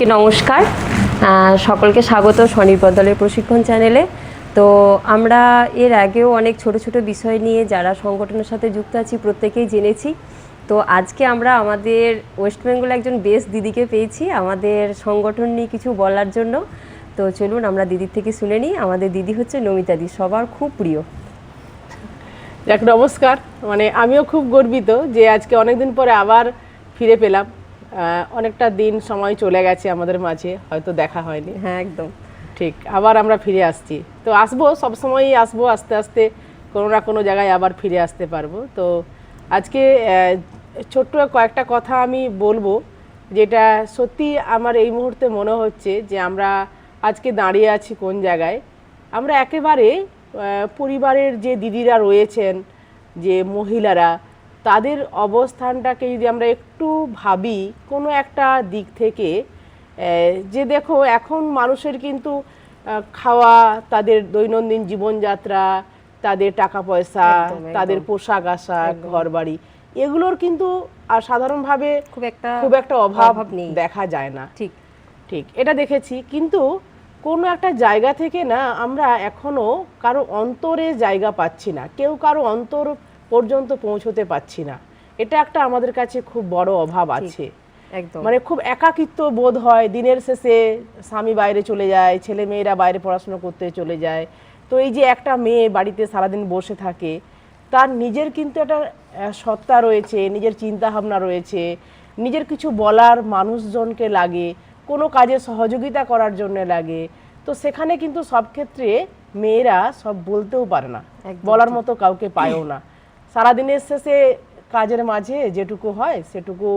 সকলকে নমস্কার। সকলকে স্বাগত স্বনির্ভর দলের প্রশিক্ষণ চ্যানেলে। তো আমরা এর আগেও অনেক ছোট ছোট বিষয় নিয়ে যারা সংগঠনের সাথে যুক্ত আছি প্রত্যেকেই জেনেছি। তো আজকে আমরা আমাদের ওয়েস্ট বেঙ্গলে একজন বেস্ট দিদিকে পেয়েছি আমাদের সংগঠন নিয়ে কিছু বলার জন্য। তো চলুন আমরা দিদির থেকে শুনে নিই। আমাদের দিদি হচ্ছে নমিতা দি, সবার খুব প্রিয়। যাক, নমস্কার। আমিও খুব গর্বিত যে আজকে অনেকদিন পরে আবার ফিরে পেলাম। অনেকটা দিন সময় চলে গেছে আমাদের মাঝে, হয়তো দেখা হয়নি। হ্যাঁ, একদম ঠিক, আবার আমরা ফিরে আসছি। তো আসবো, সবসময়ই আসবো, আস্তে আস্তে কোনো না কোনো জায়গায় আবার ফিরে আসতে পারবো। তো আজকে ছোট্ট কয়েকটা কথা আমি বলবো, যেটা সত্যি আমার এই মুহূর্তে মনে হচ্ছে যে আমরা আজকে দাঁড়িয়ে আছি কোন জায়গায়। আমরা একেবারে পরিবারের যে দিদিরা রয়েছেন, যে মহিলারা, তাদের অবস্থানটাকে যদি আমরা একটু ভাবি কোনো একটা দিক থেকে, যে দেখো এখন মানুষের কিন্তু খাওয়া, তাদের দৈনন্দিন জীবনযাত্রা, তাদের টাকা পয়সা, তাদের পোশাক আশাক, ঘর বাড়ি, এগুলোর কিন্তু সাধারণভাবে খুব একটা অভাব দেখা যায় না। ঠিক ঠিক এটা দেখেছি। কিন্তু কোনো একটা জায়গা থেকে না আমরা এখনো কারো অন্তরে জায়গা পাচ্ছি না, কেউ কারো অন্তর পর্যন্ত পৌঁছতে পাচ্ছি না। এটা একটা আমাদের কাছে খুব বড় অভাব আছে। খুব একাকিত্ব বোধ হয়। দিনের শেষে স্বামী বাইরে চলে যায়, ছেলে মেয়েরা বাইরে পড়াশোনা করতে চলে যায়। তো এই যে একটা মেয়ে বাড়িতে সারাদিন বসে থাকে, তার নিজের কিন্তু একটা সত্তা রয়েছে, নিজের চিন্তা ভাবনা রয়েছে, নিজের কিছু বলার মানুষজনকে লাগে, কোনো কাজে সহযোগিতা করার জন্য লাগে। তো সেখানে কিন্তু সব ক্ষেত্রে মেয়েরা সব বলতেও পারে না, বলার মতো কাউকে পায়ও না। সারাদিনের শেষে কাজের মাঝে যেটুকু হয় সেটুকু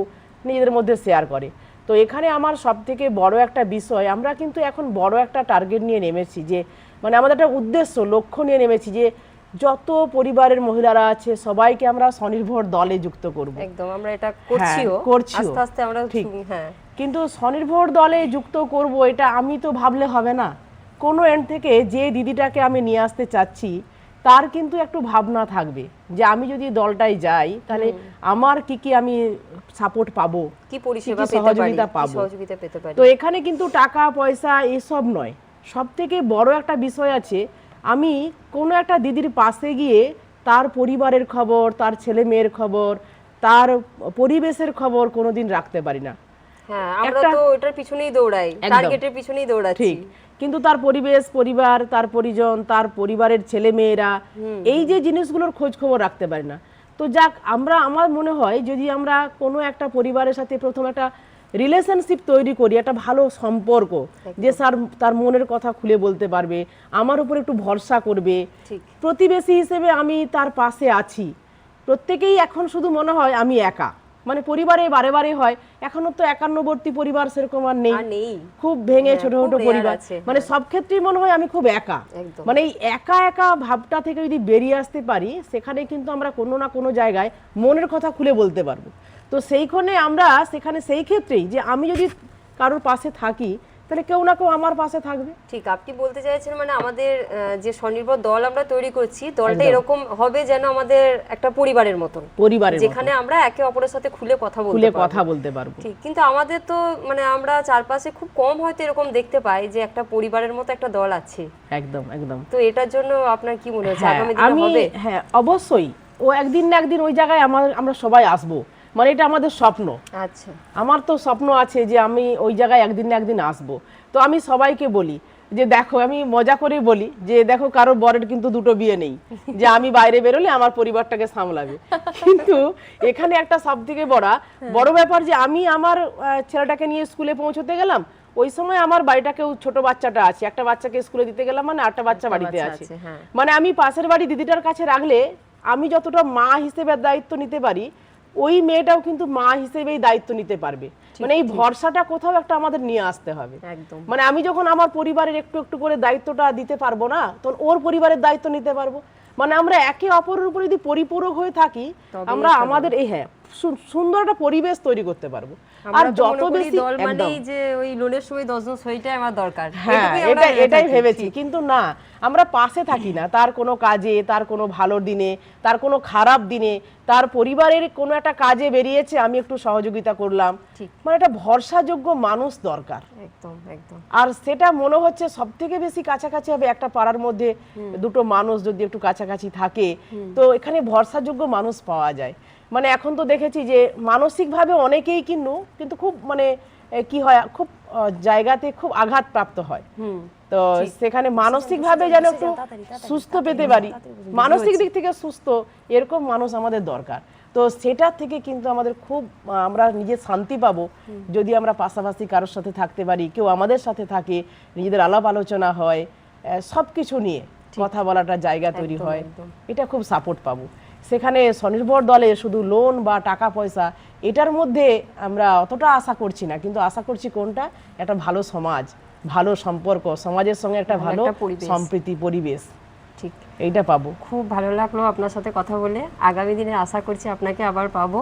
নিজেদের মধ্যে শেয়ার করে। তো এখানে আমার সব থেকে বড় একটা বিষয়, আমরা কিন্তু এখন বড় একটা টার্গেট নিয়ে নেমেছি, যে আমাদের একটা উদ্দেশ্য, লক্ষ্য নিয়ে নেমেছি যে যত পরিবারের মহিলারা আছে সবাইকে আমরা স্বনির্ভর দলে যুক্ত করব। একদম, আমরা এটা করছিও আস্তে আস্তে আমরা। ঠিক, হ্যাঁ। কিন্তু স্বনির্ভর দলে যুক্ত করব এটা আমি তো ভাবলে হবে না। কোনো এন্ড থেকে যে দিদিটাকে আমি নিয়ে আসতে চাচ্ছি তার কিন্তু একটু ভাবনা থাকবে যে আমি যদি দলটায় যাই তাহলে আমার কি কি আমি সাপোর্ট পাবো, কি পরিষেবা সহযোগিতা পাবো। তো এখানে কিন্তু টাকা পয়সা এসব নয়, সব থেকে বড় একটা বিষয় আছে, আমি কোনো একটা দিদির পাশে গিয়ে তার পরিবারের খবর, তার ছেলে মেয়ের খবর, তার পরিবেশের খবর কোনোদিন রাখতে পারি না। হ্যাঁ, আমরা তো ওটার পিছনেই দৌড়াই, টার্গেটের পিছনেই দৌড়াচ্ছি। ঠিক, কিন্তু তার পরিবেশ, পরিবার, তার পরিজন, তার পরিবারের ছেলে মেয়েরা, এই যে জিনিসগুলোর খোঁজ খবর রাখতে পারি না। তো যাক, আমার মনে হয় যদি আমরা কোনো একটা পরিবারের সাথে প্রথম একটা রিলেশনশিপ তৈরি করি, একটা ভালো সম্পর্ক, যে তার মনের কথা খুলে বলতে পারবে, আমার উপর একটু ভরসা করবে, প্রতিবেশী হিসেবে আমি তার পাশে আছি। প্রত্যেকেই এখন শুধু মনে হয় আমি একা, পরিবারে বারে বারে হয়, এখনো তো একান্নবর্তী পরিবার সেরকম আর নেই, খুব ভেঙে ছোট ছোট পরিবার, সব ক্ষেত্রেই মনে হয় আমি খুব একা। এই একা একা ভাবটা থেকে যদি বেরিয়ে আসতে পারি, সেখানে কিন্তু আমরা কোনো না কোনো জায়গায় মনের কথা খুলে বলতে পারবো। তো সেইখানে আমরা সেই ক্ষেত্রেই যে আমি যদি কারোর পাশে থাকি তাহলে কেউ না কেউ আমার পাশে থাকবে। ঠিক, আপনি বলতে চাইছেন আমাদের যে স্বনির্ভর দল আমরা তৈরি করছি, দলটা এরকম হবে যেন আমাদের একটা পরিবারের মতন, যেখানে আমরা একে অপরের সাথে খুলে কথা বলতে পারবো। ঠিক, কিন্তু আমাদের তো আমরা চারপাশে খুব কম হয়তো এরকম দেখতে পাই যে একটা পরিবারের মতো একটা দল আছে। একদম একদম। তো এটার জন্য আপনার কি মনে হচ্ছে আগামী দিনে হবে? হ্যাঁ, অবশ্যই। ও একদিন না একদিন ওই জায়গায় আমরা সবাই আসবো, এটা আমাদের স্বপ্ন। আচ্ছা, আমার তো স্বপ্ন আছে যে আমি ওই জায়গায় একদিন না একদিন আসবো। তো আমি সবাইকে বলি যে দেখো, আমি মজা করে বলি যে দেখো, কারো বরের কিন্তু দুটো বিয়ে নেই, যে আমি বাইরে বেরোলে আমার পরিবারটাকে সামলাবে। কিন্তু এখানে একটা সব থেকে বড় ব্যাপার, যে আমি আমার ছেলেটাকে নিয়ে স্কুলে পৌঁছতে গেলাম, ওই সময় আমার বাড়িটাকেও ছোট বাচ্চাটা আছে, একটা বাচ্চাকে স্কুলে দিতে গেলাম, 8টা বাচ্চা বাড়িতে আছে। আমি পাশের বাড়ি দিদিটার কাছে রাখলে আমি যতটা মা হিসেবে দায়িত্ব নিতে পারি, ওই মেয়েটাও কিন্তু মা হিসেবেই দায়িত্ব নিতে পারবে। এই ভরসাটা কোথাও একটা আমাদের নিয়ে আসতে হবে। আমি যখন আমার পরিবারের একটু একটু করে দায়িত্বটা দিতে পারবো না, তখন ওর পরিবারের দায়িত্ব নিতে পারবো। আমরা একে অপরের উপর যদি পরিপূরক হয়ে থাকি, আমরা আমাদের সুন্দর একটা পরিবেশ তৈরি করতে পারবো। আর আমরা তো যত মনে করি বেশি দল একদম মানেই যে ওই লোনের সময় 10 জন সইটাই আমার দরকার, হ্যাঁ, এটুকুই আমরা ভেবে এটাই থাকি। ভেবেছি, কিন্তু না, আমরা পাশে থাকি না তার কোনো কাজে, তার কোনো ভালো দিনে, তার কোনো খারাপ দিনে, তার পরিবারের কোনো একটা কাজে বেরিয়েছে আমি একটু সহযোগিতা করলাম, ঠিক। মানে একটা ভরসাযোগ্য মানুষ দরকার। একদম একদম। আর সেটা মনে হচ্ছে সব থেকে বেশি কাছাকাছি হবে একটা পাড়ার মধ্যে দুটো মানুষ যদি একটু কাছাকাছি থাকে, তো এখানে ভরসাযোগ্য মানুষ পাওয়া যায়। মানে এখন তো দেখেছি যে মানসিকভাবে অনেকেই কিন্তু খুব মানে কি হয়, খুব জায়গাতে খুব আঘাতপ্রাপ্ত হয়। তো সেখানে মানসিকভাবে যেন একটু সুস্থ পেতে পারি, মানসিক দিক থেকে সুস্থ, এরকম মানুষ আমাদের দরকার। তো সেটা থেকে কিন্তু আমাদের খুব আমরা নিজে শান্তি পাবো যদি আমরা পাশাপাশি কারোর সাথে থাকতে পারি, কেউ আমাদের সাথে থাকে, নিজেদের আলাপ আলোচনা হয়, সব কিছু নিয়ে কথা বলাটা জায়গা তৈরি হয়, এটা খুব সাপোর্ট পাবো। সেখানে স্বনির্ভর দলে শুধু লোন বা টাকা পয়সা এটার মধ্যে আমরা অতটা আশা করছি না, কিন্তু আশা করছি কোনটা, একটা ভালো সমাজ, ভালো সম্পর্ক, সমাজের সঙ্গে একটা ভালো সম্প্রীতি পরিবেশ, ঠিক এইটা পাবো। খুব ভালো লাগলো আপনার সাথে কথা বলে। আগামী দিনে আশা করছি আপনাকে আবার পাবো।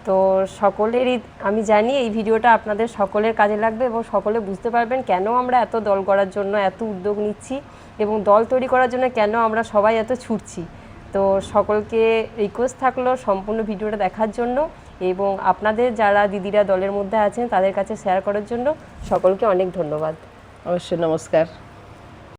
তো সকলেরই, আমি জানি এই ভিডিওটা আপনাদের সকলের কাজে লাগবে এবং সকলে বুঝতে পারবেন কেন আমরা এত দল করার জন্য এত উদ্যোগ নিচ্ছি এবং দল তৈরি করার জন্য কেন আমরা সবাই এত ছুটছি। তো সকলকে রিকোয়েস্ট থাকলো সম্পূর্ণ ভিডিওটা দেখার জন্য এবং আপনাদের যারা দিদিরা দলের মধ্যে আছেন তাদের কাছে শেয়ার করার জন্য। সকলকে অনেক ধন্যবাদ। অবশ্যই, নমস্কার।